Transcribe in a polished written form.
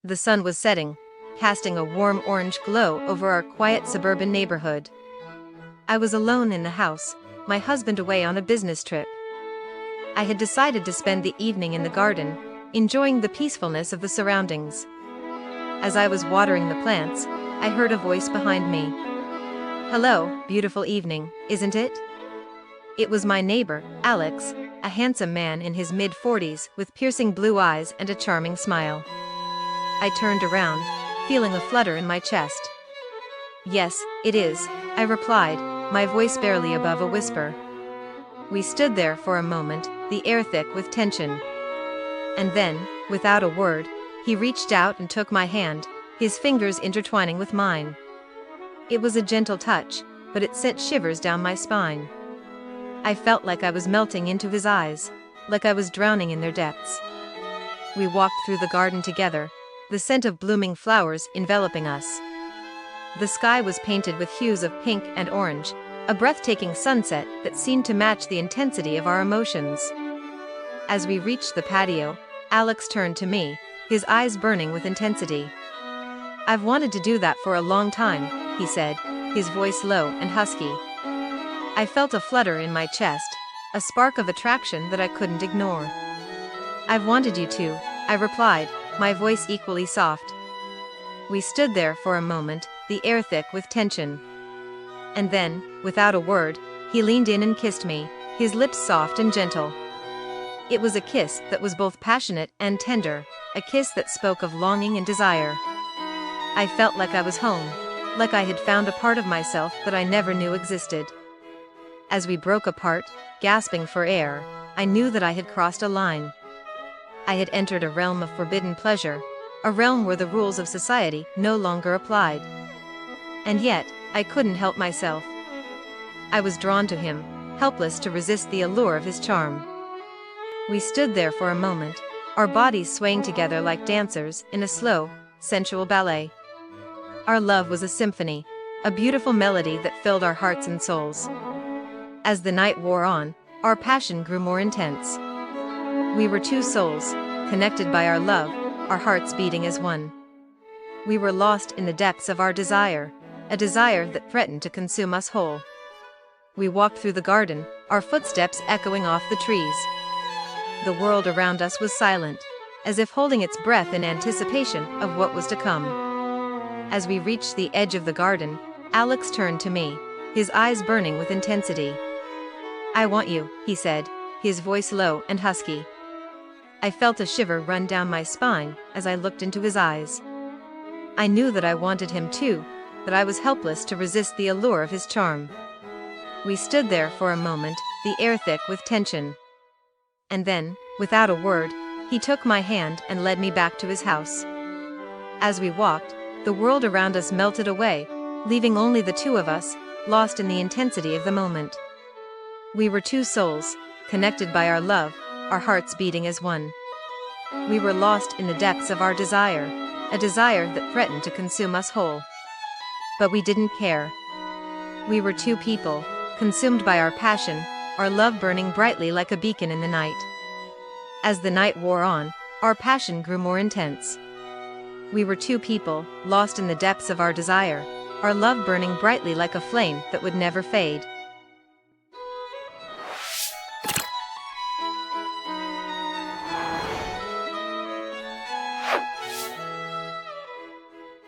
The sun was setting, casting a warm orange glow over our quiet suburban neighborhood. I was alone in the house, my husband away on a business trip. I had decided to spend the evening in the garden, enjoying the peacefulness of the surroundings. As I was watering the plants, I heard a voice behind me. "Hello, beautiful evening, isn't it?" It was my neighbor, Alex, a handsome man in his mid-40s with piercing blue eyes and a charming smile. I turned around, feeling a flutter in my chest. "Yes, it is," I replied, my voice barely above a whisper. We stood there for a moment, the air thick with tension. And then, without a word, he reached out and took my hand, his fingers intertwining with mine. It was a gentle touch, but it sent shivers down my spine. I felt like I was melting into his eyes, like I was drowning in their depths. We walked through the garden together, the scent of blooming flowers enveloping us. The sky was painted with hues of pink and orange, a breathtaking sunset that seemed to match the intensity of our emotions. As we reached the patio, Alex turned to me, his eyes burning with intensity. "I've wanted to do that for a long time," he said, his voice low and husky. I felt a flutter in my chest, a spark of attraction that I couldn't ignore. "I've wanted you to," I replied, my voice equally soft. We stood there for a moment, the air thick with tension. And then, without a word, he leaned in and kissed me, his lips soft and gentle. It was a kiss that was both passionate and tender, a kiss that spoke of longing and desire. I felt like I was home, like I had found a part of myself that I never knew existed. As we broke apart, gasping for air, I knew that I had crossed a line. I had entered a realm of forbidden pleasure, a realm where the rules of society no longer applied. And yet, I couldn't help myself. I was drawn to him, helpless to resist the allure of his charm. We stood there for a moment, our bodies swaying together like dancers in a slow, sensual ballet. Our love was a symphony, a beautiful melody that filled our hearts and souls. As the night wore on, our passion grew more intense. We were two souls, connected by our love, our hearts beating as one. We were lost in the depths of our desire, a desire that threatened to consume us whole. We walked through the garden, our footsteps echoing off the trees. The world around us was silent, as if holding its breath in anticipation of what was to come. As we reached the edge of the garden, Alex turned to me, his eyes burning with intensity. "I want you," he said, his voice low and husky. I felt a shiver run down my spine as I looked into his eyes. I knew that I wanted him too, but I was helpless to resist the allure of his charm. We stood there for a moment, the air thick with tension. And then, without a word, he took my hand and led me back to his house. As we walked, the world around us melted away, leaving only the two of us, lost in the intensity of the moment. We were two souls, connected by our love, our hearts beating as one. We were lost in the depths of our desire, a desire that threatened to consume us whole. But we didn't care. We were two people, consumed by our passion, our love burning brightly like a beacon in the night. As the night wore on, our passion grew more intense. We were two people, lost in the depths of our desire, our love burning brightly like a flame that would never fade.